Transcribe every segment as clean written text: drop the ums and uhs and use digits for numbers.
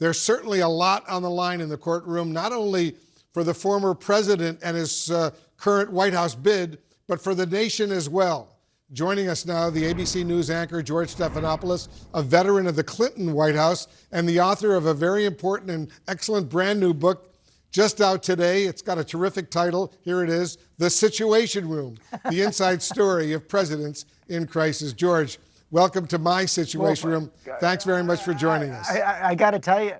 There's certainly a lot on the line in the courtroom, not only for the former president and his current White House bid, but for the nation as well. Joining us now, the ABC News anchor George Stephanopoulos, a veteran of the Clinton White House and the author of a very important and excellent brand new book just out today. It's got a terrific title. Here it is, The Situation Room, the inside story of presidents in crisis. George, welcome to my Situation Room. Thanks very much for joining us. I got to tell you,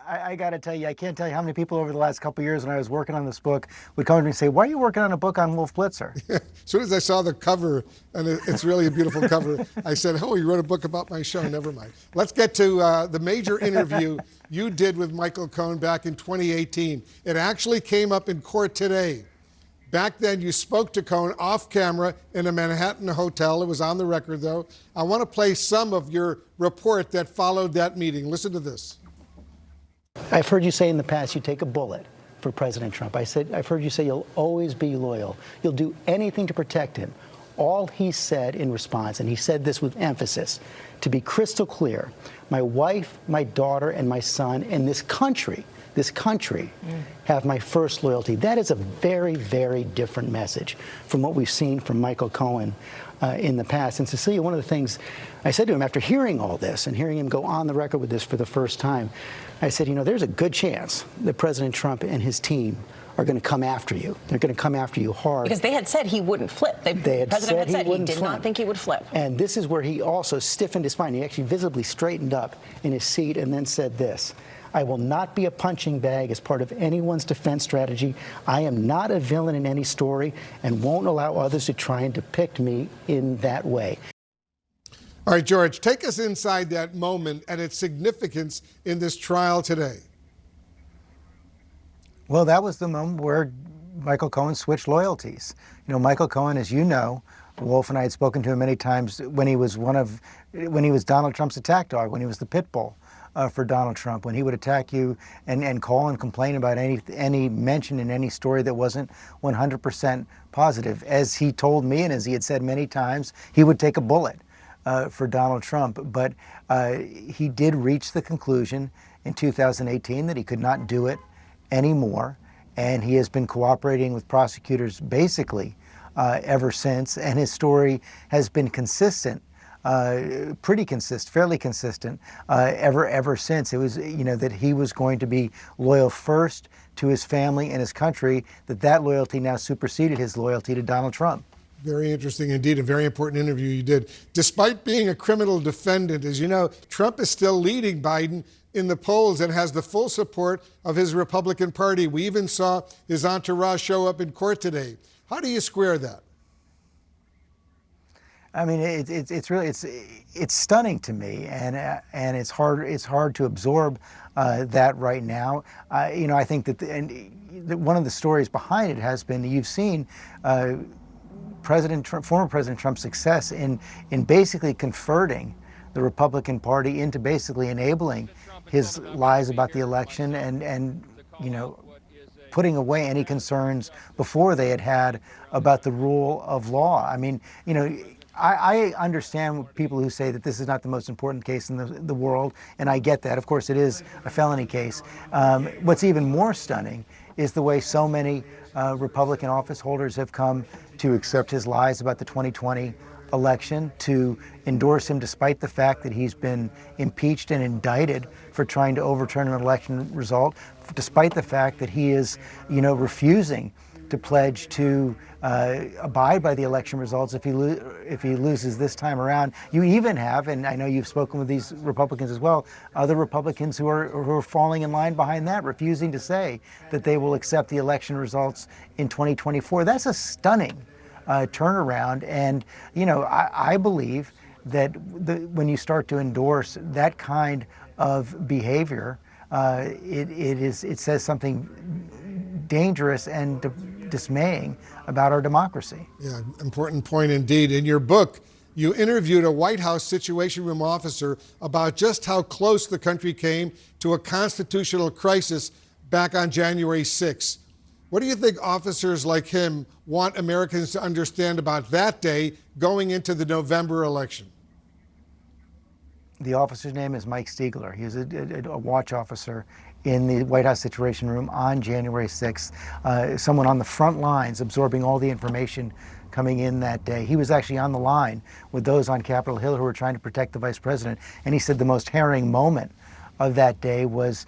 I can't tell you how many people over the last couple of years when I was working on this book would come to me and say, why are you working on a book on Wolf Blitzer? As soon as I saw the cover, and it's really a beautiful cover, I said, oh, you wrote a book about my show. Never mind. Let's get to the major interview you did with Michael Cohen back in 2018. It actually came up in court today. Back then, you spoke to Cohen off camera in a Manhattan hotel. It was on the record, though. I want to play some of your report that followed that meeting. Listen to this. I've heard you say in the past you take a bullet for President Trump. I've heard you say you'll always be loyal. You'll do anything to protect him. All he said in response, and he said this with emphasis, to be crystal clear, my wife, my daughter, and my son, and this country have my first loyalty. That is a very, very different message from what we've seen from Michael Cohen in the past. And Cecilia, one of the things I said to him after hearing all this and hearing him go on the record with this for the first time, I said, you know, there's a good chance that President Trump and his team are going to come after you. They're going to come after you hard. Because they had said he wouldn't flip. The president had said he did not think he would flip. And this is where he also stiffened his spine. He actually visibly straightened up in his seat and then said this: I will not be a punching bag as part of anyone's defense strategy. I am not a villain in any story and won't allow others to try and depict me in that way. All right, George, take us inside that moment and its significance in this trial today. Well, that was the moment where Michael Cohen switched loyalties. You know, Michael Cohen, as you know, Wolf and I had spoken to him many times when he was Donald Trump's attack dog, when he was the pit bull for Donald Trump, when he would attack you and call and complain about any mention in any story that wasn't 100% positive. As he told me, and as he had said many times, he would take a bullet for Donald Trump. But he did reach the conclusion in 2018 that he could not do it anymore, and he has been cooperating with prosecutors basically ever since, and his story has been consistent, fairly consistent ever since. It was, you know, that he was going to be loyal first to his family and his country, that loyalty now superseded his loyalty to Donald Trump. Very interesting indeed, a very important interview you did. Despite being a criminal defendant, as you know, Trump is still leading Biden in the polls and has the full support of his Republican Party. We even saw his entourage show up in court today. How do you square that? I mean, it's really stunning to me, and it's hard to absorb that right now. You know, I think that one of the stories behind it has been that you've seen former President Trump's success in basically converting the Republican Party into basically enabling his lies about the election and you know, putting away any concerns before they had about the rule of law. I mean, you know, I understand people who say that this is not the most important case in the world, and I get that. Of course, it is a felony case. What's even more stunning is the way so many Republican office holders have come to accept his lies about the 2020 election, to endorse him despite the fact that he's been impeached and indicted for trying to overturn an election result, despite the fact that he is, you know, refusing to pledge to abide by the election results if he loses this time around. You even have, and I know you've spoken with these Republicans as well, other Republicans who are falling in line behind that, refusing to say that they will accept the election results in 2024. That's a stunning turnaround, and you know, I believe that when you start to endorse that kind of behavior, it says something dangerous and dismaying about our democracy. Yeah, important point indeed. In your book, you interviewed a White House Situation Room officer about just how close the country came to a constitutional crisis back on January 6th. What do you think officers like him want Americans to understand about that day going into the November election? The officer's name is Mike Stiegler. He was a watch officer in the White House Situation Room on January 6th, someone on the front lines absorbing all the information coming in that day. He was actually on the line with those on Capitol Hill who were trying to protect the vice president, and he said the most harrowing moment of that day was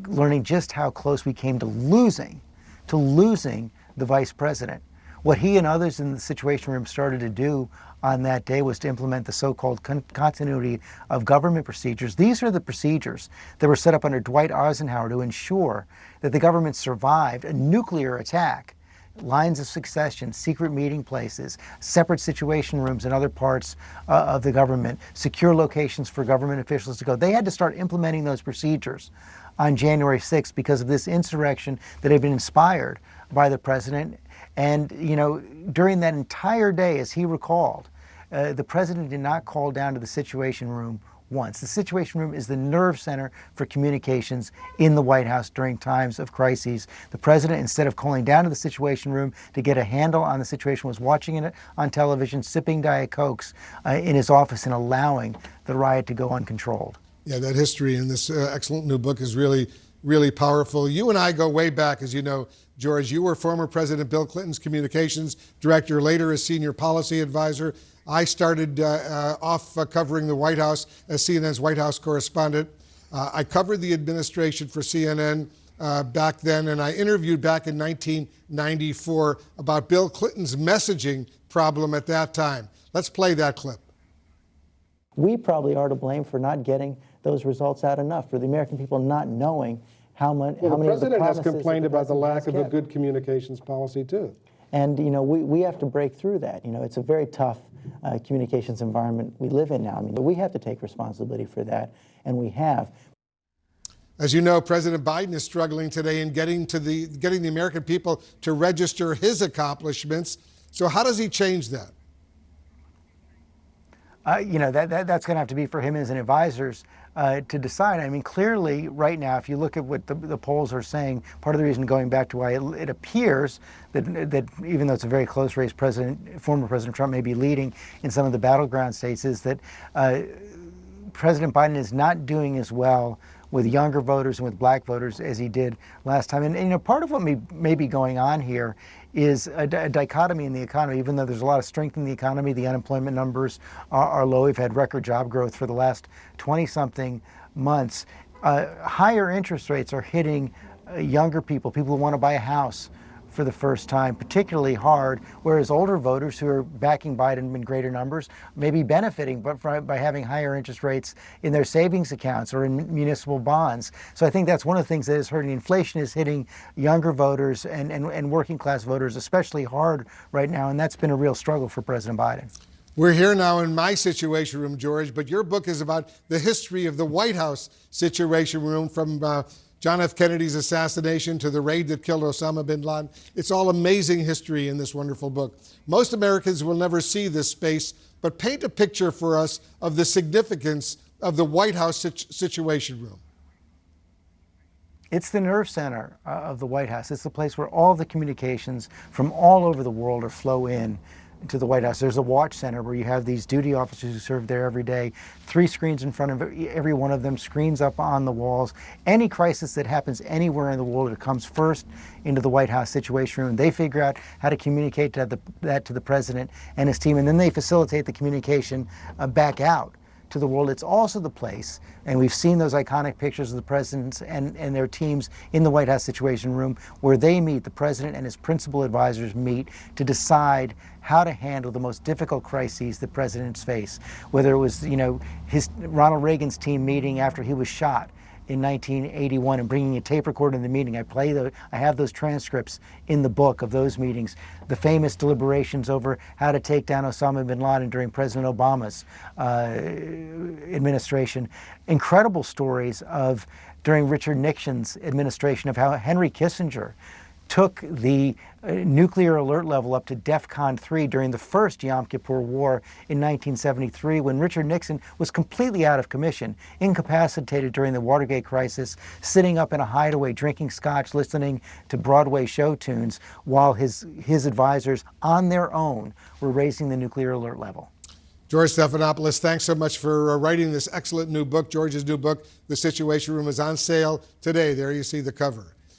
learning just how close we came to losing the vice president. What he and others in the Situation Room started to do on that day was to implement the so-called continuity of government procedures. These are the procedures that were set up under Dwight Eisenhower to ensure that the government survived a nuclear attack. Lines of succession, secret meeting places, separate situation rooms in other parts of the government, secure locations for government officials to go. They had to start implementing those procedures on January 6th because of this insurrection that had been inspired by the president. And, you know, during that entire day, as he recalled, the president did not call down to the Situation Room once. The Situation Room is the nerve center for communications in the White House during times of crises. The president, instead of calling down to the Situation Room to get a handle on the situation, was watching it on television, sipping Diet Cokes in his office and allowing the riot to go uncontrolled. Yeah, that history in this excellent new book is really, really powerful. You and I go way back, as you know, George. You were former President Bill Clinton's communications director, later as senior policy advisor. I started off covering the White House as CNN's White House correspondent. I covered the administration for CNN back then, and I interviewed back in 1994 about Bill Clinton's messaging problem at that time. Let's play that clip. We probably are to blame for not getting those results out enough, for the American people not knowing how many of the promises. The president has complained about the lack of a good communications policy, too. And, you know, we have to break through that. You know, it's a very tough communications environment we live in now. I mean, we have to take responsibility for that, and we have. As you know, President Biden is struggling today in getting the American people to register his accomplishments. So how does he change that? You know, that's going to have to be for him as an advisors to decide. I mean, clearly, right now, if you look at what the polls are saying, part of the reason going back to why it appears that even though it's a very close race, former President Trump may be leading in some of the battleground states, is that President Biden is not doing as well with younger voters and with black voters as he did last time. And you know, part of what may be going on here is a dichotomy in the economy. Even though there's a lot of strength in the economy, the unemployment numbers are low. We've had record job growth for the last 20-something months. Higher interest rates are hitting younger people who want to buy a house for the first time, particularly hard, whereas older voters who are backing Biden in greater numbers may be benefiting by having higher interest rates in their savings accounts or in municipal bonds. So I think that's one of the things that is hurting. Inflation is hitting younger voters and working class voters especially hard right now, and that's been a real struggle for President Biden. We're here now in my Situation Room, George, but your book is about the history of the White House Situation Room, from John F. Kennedy's assassination to the raid that killed Osama bin Laden. It's all amazing history in this wonderful book. Most Americans will never see this space, but paint a picture for us of the significance of the White House Situation Room. It's the nerve center of the White House. It's the place where all the communications from all over the world flow in to the White House. There's a watch center where you have these duty officers who serve there every day. 3 screens in front of every one of them, screens up on the walls. Any crisis that happens anywhere in the world, it comes first into the White House Situation Room. They figure out how to communicate that to the president and his team, and then they facilitate the communication back out to the world. It's also the place, and we've seen those iconic pictures of the presidents and their teams in the White House Situation Room, where they meet, the president and his principal advisors meet to decide how to handle the most difficult crises that presidents face. Whether it was, you know, Ronald Reagan's team meeting after he was shot in 1981 and bringing a tape recorder in the meeting. I have those transcripts in the book of those meetings. The famous deliberations over how to take down Osama bin Laden during President Obama's administration. Incredible stories of during Richard Nixon's administration of how Henry Kissinger took the nuclear alert level up to DEFCON 3 during the first Yom Kippur War in 1973, when Richard Nixon was completely out of commission, incapacitated during the Watergate crisis, sitting up in a hideaway, drinking scotch, listening to Broadway show tunes, while his advisors on their own were raising the nuclear alert level. George Stephanopoulos, thanks so much for writing this excellent new book. George's new book, The Situation Room, is on sale today. There you see the cover.